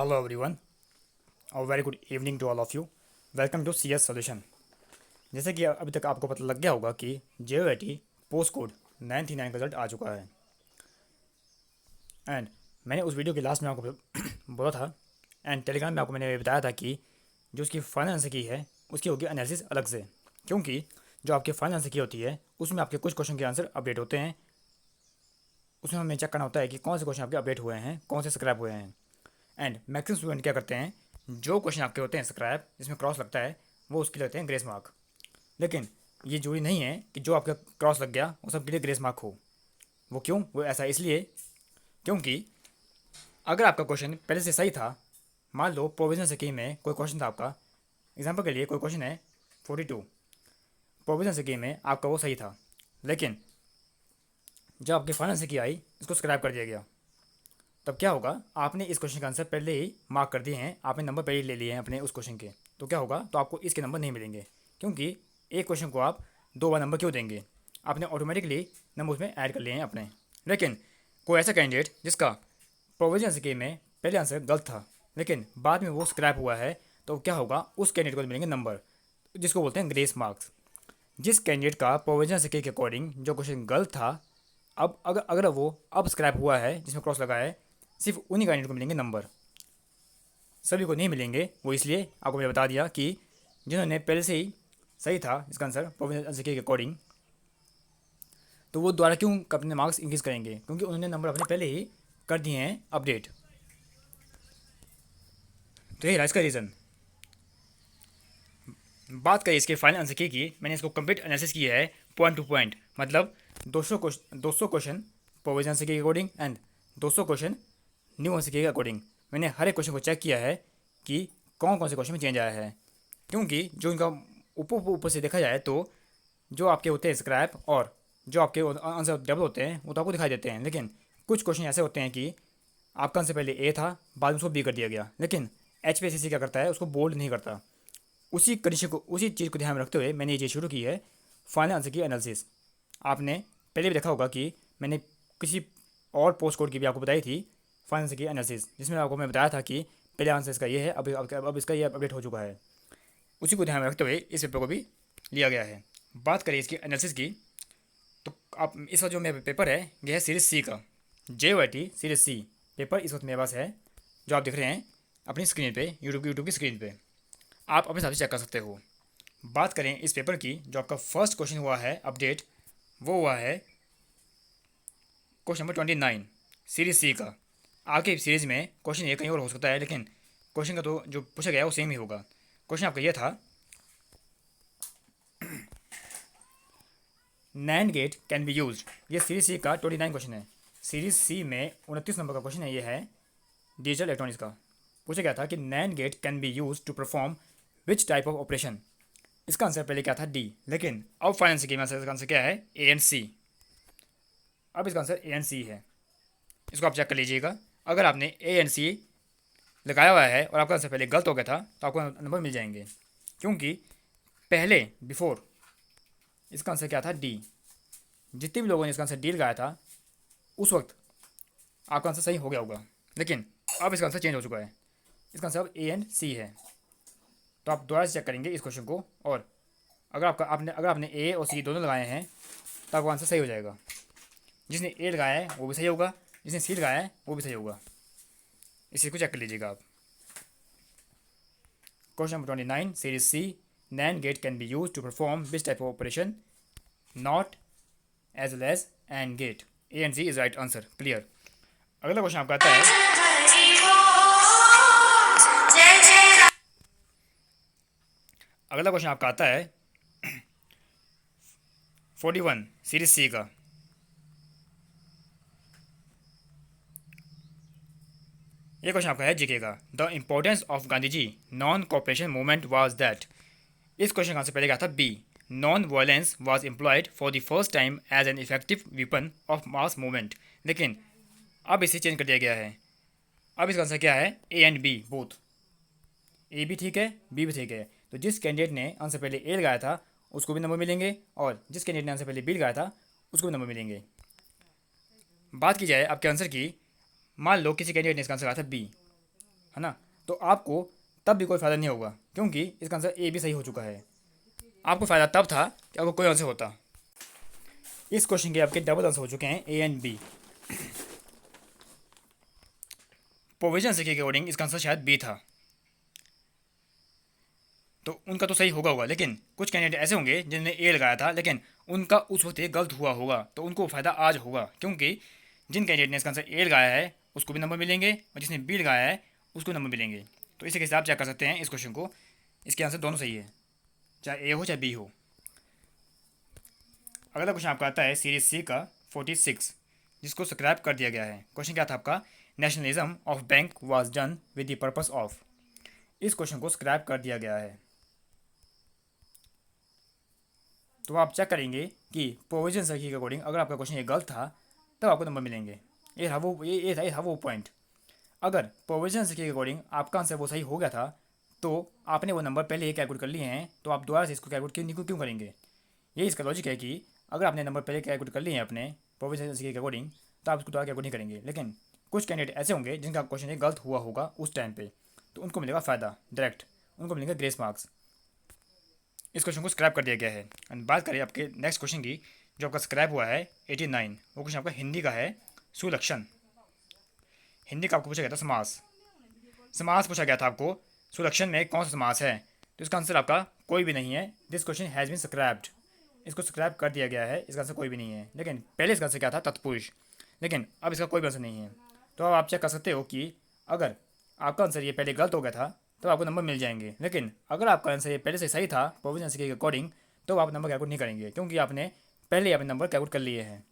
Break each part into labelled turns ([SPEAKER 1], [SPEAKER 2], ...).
[SPEAKER 1] Hello everyone, a very good evening to all of you. Welcome to CS Solution. जैसे कि अभी तक आपको पता लग गया होगा कि JOAT पोस्ट कोड 939 का रिजल्ट आ चुका है। एंड मैंने उस वीडियो के लास्ट में आपको बोला था एंड टेलीग्राम में आपको मैंने बताया था कि जो उसकी फाइनल आंसर की है उसकी होगी एनालिसिस अलग से, क्योंकि जो आपके फाइनल आंसर की होती है उसमें आपके कुछ क्वेश्चन के आंसर अपडेट होते हैं। उसमें हमें चेक करना होता है कि कौन से क्वेश्चन आपके अपडेट हुए हैं, कौन से स्क्रैप हुए हैं। एंड मैक्सिमम स्टूडेंट क्या करते हैं, जो क्वेश्चन आपके होते हैं स्क्रैप जिसमें क्रॉस लगता है वो उसके लगते हैं ग्रेस मार्क। लेकिन ये जरूरी नहीं है कि जो आपका क्रॉस लग गया वो सब के लिए ग्रेस मार्क हो। वो क्यों? वो ऐसा इसलिए क्योंकि अगर आपका क्वेश्चन पहले से सही था, मान लो प्रोविजनल स्कीम में कोई क्वेश्चन था आपका, एग्जाम्पल के लिए कोई क्वेश्चन है 42, प्रोविजनल स्कीम में आपका वो सही था, लेकिन जब आपके फाइनल से की आई इसको स्क्रैप कर दिया गया, तब क्या होगा, आपने इस क्वेश्चन का आंसर पहले ही मार्क कर दिए हैं, आपने नंबर पहले ही ले लिए हैं अपने उस क्वेश्चन के, तो क्या होगा, तो आपको इसके नंबर नहीं मिलेंगे। क्योंकि एक क्वेश्चन को आप दो बार नंबर क्यों देंगे, आपने ऑटोमेटिकली नंबर उसमें ऐड कर लिए हैं अपने। लेकिन कोई ऐसा कैंडिडेट जिसका प्रोविजन स्कीम में पहले आंसर गलत था लेकिन बाद में वो स्क्रैप हुआ है, तो क्या होगा, उस कैंडिडेट को मिलेंगे नंबर, जिसको बोलते हैं ग्रेस मार्क्स। जिस कैंडिडेट का प्रोविजन स्कीम के अकॉर्डिंग जो क्वेश्चन गलत था, अब अगर वो अब स्क्रैप हुआ है जिसमें क्रॉस लगा है, सिर्फ उन्हीं कैंडिडेट को मिलेंगे नंबर, सभी को नहीं मिलेंगे। वो इसलिए आपको मैंने बता दिया कि जिन्होंने पहले से ही सही था इसका आंसर प्रोविजन के अकॉर्डिंग, तो वो द्वारा क्यों अपने मार्क्स इंक्रीज करेंगे, क्योंकि उन्होंने नंबर अपने पहले ही कर दिए हैं अपडेट। तो यही रहा इसका रीज़न। बात करें इसके फाइनल आंसर की, मैंने इसको कंप्लीट एनालिसिस किया है पॉइंट टू पॉइंट, मतलब 200 क्वेश्चन प्रोविजन के according and 200 question new answer के अकॉर्डिंग। मैंने हर एक क्वेश्चन को चेक किया है कि कौन कौन से क्वेश्चन में चेंज आया है, क्योंकि जो इनका ऊपर ऊपर से देखा जाए तो जो आपके होते हैं स्क्रैप और जो आपके आंसर डबल होते हैं वो तो आपको दिखाई देते हैं, लेकिन कुछ क्वेश्चन ऐसे होते हैं कि आपका आंसर पहले ए था, बाद में उसको बी कर दिया गया, लेकिन HPSC क्या करता है, उसको बोल्ड नहीं करता। उसी कंडीशन को, उसी चीज़ को ध्यान में रखते हुए मैंने ये चीज़ शुरू की है, फाइनल आंसर की एनालिसिस। आपने पहले भी देखा होगा कि मैंने किसी और पोस्ट कोड की भी आपको बताई थी फाइनल आंसर की एनालिसिस, जिसमें आपको मैं बताया था कि पहले आंसर इसका ये है, अब इसका ये अपडेट हो चुका है। उसी को ध्यान में रखते हुए इस पेपर को भी लिया गया है। बात करें इसकी एनालिसिस की, तो आप इस वक्त जो मेरा पेपर है यह है सीरीज सी का, JOAT सीरीज सी पेपर इस वक्त मेरे पास है, जो आप देख रहे हैं अपनी स्क्रीन पे, यूट्यूब की स्क्रीन पे, आप अपने हिसाब से चेक कर सकते हो। बात करें इस पेपर की, जो आपका फर्स्ट क्वेश्चन हुआ है अपडेट, वो हुआ है क्वेश्चन नंबर 29 सीरीज सी का। आपके सीरीज में क्वेश्चन ये कहीं और हो सकता है, लेकिन क्वेश्चन का तो जो पूछा गया है वो सेम ही होगा। क्वेश्चन आपका ये था, NAND gate can be use, ये सीरीज सी का 29 क्वेश्चन है। सीरीज सी में 29 नंबर का क्वेश्चन है, ये है डिजिटल इलेक्ट्रॉनिक्स का। पूछा गया था कि NAND gate can be use to perform which type of operation. इसका आंसर पहले क्या था, डी, लेकिन अब फाइनेंस की आंसर, इसका आंसर क्या है, ANC। अब इसका आंसर ANC है, इसको आप चेक कर लीजिएगा। अगर आपने ANC लगाया हुआ है और आपका आंसर पहले गलत हो गया था तो आपको नंबर मिल जाएंगे, क्योंकि पहले बिफोर इसका आंसर क्या था, डी। जितने भी लोगों ने इसका आंसर डी लगाया था उस वक्त आपका आंसर सही हो गया होगा, लेकिन अब इसका आंसर चेंज हो चुका है, इसका आंसर अब ANC है। तो आप दोबारा से चेक करेंगे इस क्वेश्चन को, और अगर आपने A और C दोनों लगाए हैं तो आपका आंसर सही हो जाएगा। जिसने A लगाया है वो भी सही होगा, जिसने C लगाया है वो भी सही होगा। इसी को चेक कर लीजिएगा आप। Question number 29 series C, NAND gate can be use to perform this type of operation, not as well as AND gate. A and C is right answer, clear. अगला क्वेश्चन आपका आता है, अगला क्वेश्चन आपका आता है 41 सीरीज C का। ये क्वेश्चन आपका है जीके का। The importance of Gandhi ji non cooperation movement was that. इस क्वेश्चन का आंसर पहले क्या था, B, non violence was employed for the first time as an effective weapon of mass movement, लेकिन अब इसे चेंज कर दिया गया है। अब इसका आंसर क्या है, A and B both. A भी ठीक है, B भी ठीक है। तो जिस कैंडिडेट ने आंसर पहले A लगाया था उसको भी नंबर मिलेंगे, और जिस कैंडिडेट ने आंसर पहले B लगाया था उसको भी नंबर मिलेंगे। बात की जाए आपके आंसर की, मान लो किसी कैंडिडेट ने इसका आंसर लगाया था B, है ना। तो आपको तब भी कोई फ़ायदा नहीं होगा, क्योंकि इसका आंसर ए भी सही हो चुका है। आपको फ़ायदा तब था कि आपको कोई आंसर होता। इस क्वेश्चन के आपके डबल आंसर हो चुके हैं ए एंड बी। प्रोविजन के अकॉर्डिंग इसका आंसर शायद बी था, तो उनका तो सही होगा, लेकिन कुछ कैंडिडेट ऐसे होंगे जिन्होंने ए लगाया था, लेकिन उनका उस वक्त ये गलत हुआ होगा, तो उनको फ़ायदा आज होगा, क्योंकि जिन कैंडिडेट ने इसका आंसर ए लगाया है उसको भी नंबर मिलेंगे, और जिसने बी लगाया है उसको नंबर मिलेंगे। तो इसी के हिसाब से आप चेक कर सकते हैं इस क्वेश्चन को, इसके आंसर दोनों सही है, चाहे ए हो चाहे बी हो। अगला क्वेश्चन आपका आता है सीरीज सी का 46, जिसको स्क्रैप कर दिया गया है। क्वेश्चन क्या था आपका, nationalism of bank was done with the purpose of. इस क्वेश्चन को स्क्रैप कर दिया गया है। तो आप चेक करेंगे कि प्रोविजन के अकॉर्डिंग अगर आपका क्वेश्चन ये गलत था तब आपको नंबर मिलेंगे। ये था वो पॉइंट। अगर प्रोविजन के अकॉर्डिंग आपका आंसर वो सही हो गया था तो आपने वो नंबर पहले ही कैलकुलेट कर लिए हैं, तो आप दोबारा से इसको कैलकुलेट क्यों करेंगे। ये इसका लॉजिक है कि अगर आपने नंबर पहले कैलकुलेट कर लिए हैं अपने प्रोविजन के अकॉर्डिंग, तो आप इसको दोबारा कैलकुलेट नहीं करेंगे। लेकिन कुछ कैंडिडेट ऐसे होंगे जिनका क्वेश्चन गलत हुआ होगा उस टाइम पे, तो उनको मिलेगा फ़ायदा डायरेक्ट, उनको मिलेंगे ग्रेस मार्क्स। इस क्वेश्चन को स्क्रैप कर दिया गया है। एंड बात करें आपके नेक्स्ट क्वेश्चन की, जो आपका स्क्रैप हुआ है 89, वो क्वेश्चन आपका हिंदी का है, सुलक्षण। हिंदी का आपको पूछा गया था समास। समास पूछा गया था आपको, सुलक्षण में कौन सा समास है, तो इसका आंसर आपका कोई भी नहीं है। This question has been scrapped, इसको स्क्रैप कर दिया गया है, इसका आंसर कोई भी नहीं है। लेकिन पहले इसका आंसर क्या था, तत्पुरुष, लेकिन अब इसका कोई भी आंसर नहीं है। तो अब आप चेक कर सकते हो कि अगर आपका आंसर ये पहले गलत हो गया था तो आपको नंबर मिल जाएंगे, लेकिन अगर आपका आंसर ये पहले से सही था प्रोविजन के अकॉर्डिंग, तो आप नंबर कैलकुलेट नहीं करेंगे, क्योंकि आपने पहले ही अपने नंबर कैलकुलेट कर लिए हैं।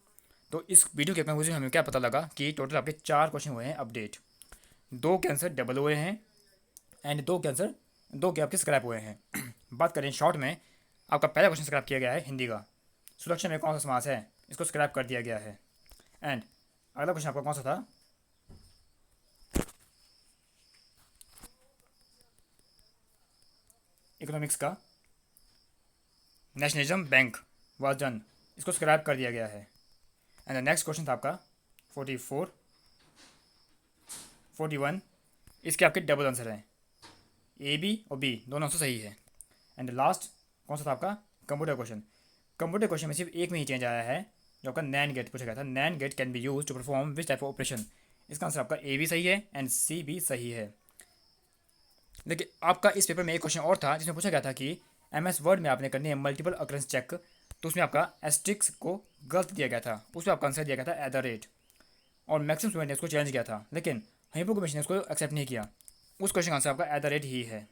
[SPEAKER 1] तो इस वीडियो के कंक्लूजन हमें क्या पता लगा कि टोटल आपके 4 क्वेश्चन हुए हैं अपडेट, 2 के आंसर डबल हुए हैं एंड 2 के आपके स्क्रैप हुए हैं। बात करें शॉर्ट में, आपका पहला क्वेश्चन स्क्रैप किया गया है हिंदी का, सुरक्षा में कौन सा समास है, इसको स्क्रैप कर दिया गया है। एंड अगला क्वेश्चन आपका कौन सा था, इकोनॉमिक्स का, नेशनलिज्म बैंक वाज डन, इसको स्क्रैप कर दिया गया है। एंड द नेक्स्ट क्वेश्चन था आपका 44, 41, इसके आपके डबल आंसर हैं, ए बी और बी दोनों आंसर सही है। एंड लास्ट कौन सा था आपका, कंप्यूटर क्वेश्चन। कंप्यूटर क्वेश्चन में सिर्फ एक में ही चेंज आया है, जो आपका नैन गेट पूछा गया था, NAND gate can be use to perform which type of operation. इसका आंसर आपका ए भी सही है एंड सी भी सही है। लेकिन आपका इस पेपर में एक क्वेश्चन और था जिसमें पूछा गया था कि MS वर्ड में आपने करनी है मल्टीपल अकरेंस चेक, तो उसमें आपका एस्ट्रिक्स को गलत दिया गया था, उसमें आपका आंसर दिया गया था @ और मैक्सिमम स्टूडेंट ने उसको चेंज किया था, लेकिन हाइपो कमीशन ने उसको एक्सेप्ट नहीं किया। उस क्वेश्चन का आंसर आपका @ ही है।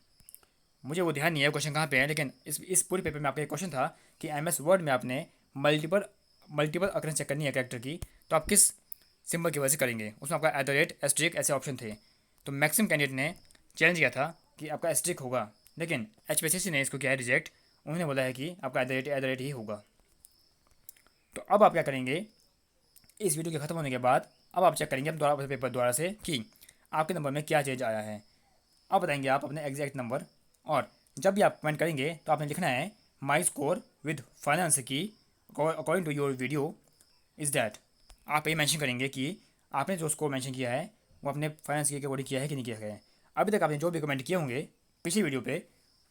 [SPEAKER 1] मुझे वो ध्यान नहीं है क्वेश्चन कहाँ पे है, लेकिन इस पूरे पेपर में आपका एक क्वेश्चन था कि MS वर्ड में आपने मल्टीपल अकरेंस चेक करनी है कैरेक्टर की, तो आप किस सिंबल की वजह से करेंगे। उसमें आपका @ एस्ट्रिक ऐसे ऑप्शन थे, तो मैक्सिमम कैंडिडेट ने चैलेंज किया था कि आपका एस्ट्रिक होगा, लेकिन HPSC ने इसको किया है रिजेक्ट। उन्होंने बोला है कि आपका @ ही होगा। तो अब आप क्या करेंगे, इस वीडियो के ख़त्म होने के बाद अब आप चेक करेंगे दोबारा पेपर द्वारा से कि आपके नंबर में क्या चेंज आया है। अब बताएंगे आप अपने एग्जैक्ट नंबर, और जब भी आप कमेंट करेंगे तो आपने लिखना है माई स्कोर विद फाइनेंस की according to your video is that. आप ये मेंशन करेंगे कि आपने जो स्कोर मेंशन किया है वो अपने फाइनेंस के अकॉर्डिंग किया है कि नहीं किया है। अभी तक आपने जो भी कमेंट किए होंगे पिछली वीडियो पे,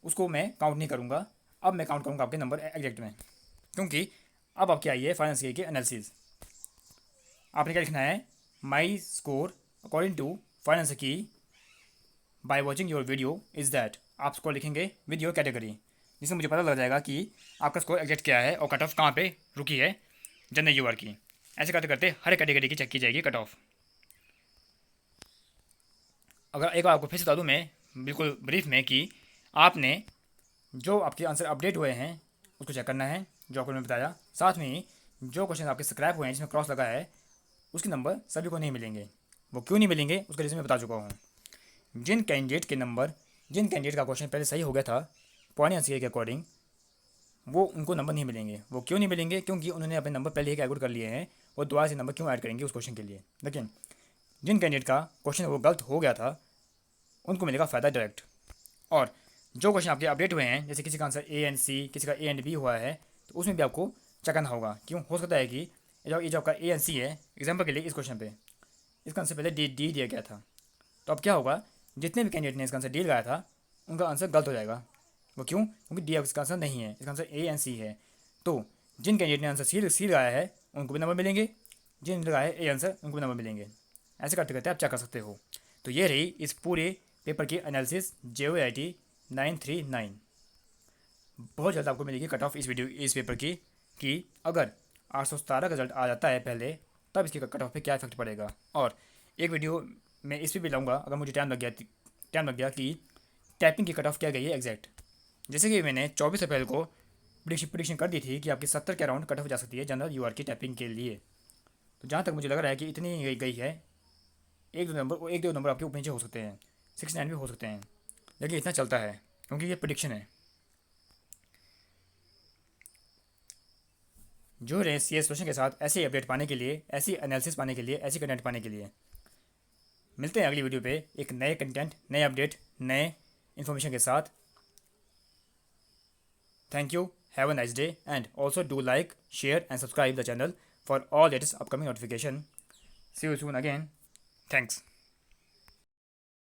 [SPEAKER 1] उसको मैं काउंट नहीं करूँगा, अब मैं काउंट करूँगा आपके नंबर एग्जैक्ट में, क्योंकि अब आपकी आई है फाइनेंस के एनालिसिस। आपने क्या लिखना है, my score according to finance की by watching your video is that. आप स्कोर लिखेंगे विद योर कैटेगरी, जिससे मुझे पता लग जाएगा कि आपका स्कोर एग्जैक्ट क्या है और कट ऑफ कहाँ पे रुकी है जनरल यूआर की। ऐसे करते करते हर कैटेगरी की चेक की जाएगी कट ऑफ। अगर एक बार आपको फिर से बता दूँ मैं बिल्कुल ब्रीफ में कि आपने जो आपके आंसर अपडेट हुए हैं उसको चेक करना है, जो आपको मैंने बताया। साथ में ही जो क्वेश्चन आपके स्क्रैप हुए हैं जिसमें क्रॉस लगा है उसके नंबर सभी को नहीं मिलेंगे। वो क्यों नहीं मिलेंगे उसका रीज़न मैं बता चुका हूँ। जिन कैंडिडेट का क्वेश्चन पहले सही हो गया था पॉइंट आंसर के अकॉर्डिंग, वो उनको नंबर नहीं मिलेंगे। वो क्यों नहीं मिलेंगे, क्योंकि उन्होंने अपने नंबर पहले ही कैलकुलेट कर लिए हैं, वो दोबारा से नंबर क्यों ऐड करेंगे उस क्वेश्चन के लिए। लेकिन जिन कैंडिडेट का क्वेश्चन वो गलत हो गया था उनको मिलेगा फ़ायदा डायरेक्ट। और जो क्वेश्चन आपके अपडेट हुए हैं, जैसे किसी का आंसर A एंड C, किसी का A एंड B हुआ है, तो उसमें भी आपको चेक करना होगा। क्यों, हो सकता है कि ये जो आपका A एंड C है, एग्जाम्पल के लिए इस क्वेश्चन पे इसका आंसर पहले D दिया गया था, तो अब क्या होगा जितने भी कैंडिडेट ने इसका आंसर डी लगाया था उनका आंसर गलत हो जाएगा। वो क्यों? क्योंकि डी इसका आंसर नहीं है, इसका आंसर ए एंड सी है। तो जिन कैंडिडेट ने आंसर सी लगाया है उनको भी नंबर मिलेंगे, जिन लगाया है ए आंसर उनको भी नंबर मिलेंगे। ऐसे करते करते आप चेक कर सकते हो। तो ये रही इस पूरे पेपर की एनालिसिस JOIT 939। बहुत जल्द आपको मिलेगी कट ऑफ इस पेपर की कि अगर 817 का रिजल्ट आ जाता है पहले, तब इसकी कट ऑफ पे क्या इफेक्ट पड़ेगा। और एक वीडियो मैं इस पर भी लाऊंगा अगर मुझे टाइम लग गया कि टाइपिंग की कट ऑफ क्या गई है एग्जैक्ट। जैसे कि मैंने 24 अप्रैल को प्रिडिक्शन कर दी थी कि आपकी 70 के अराउंड कट ऑफ जा सकती है जनरल UR की टाइपिंग के लिए। तो जहाँ तक मुझे लग रहा है कि इतनी गई है, एक दो नंबर आपके ऊपर नीचे हो सकते हैं, 69 भी हो सकते हैं, लेकिन इतना चलता है क्योंकि ये प्रिडिक्शन है। जो रहे CS क्वेश्चन के साथ ऐसे अपडेट पाने के लिए, ऐसी एनालिसिस पाने के लिए, ऐसी कंटेंट पाने के लिए। मिलते हैं अगली वीडियो पे एक नए कंटेंट, नए अपडेट, नए इन्फॉर्मेशन के साथ। Thank you, have a nice day, and also do like, share and subscribe the channel for all latest upcoming notification. See you soon again. Thanks.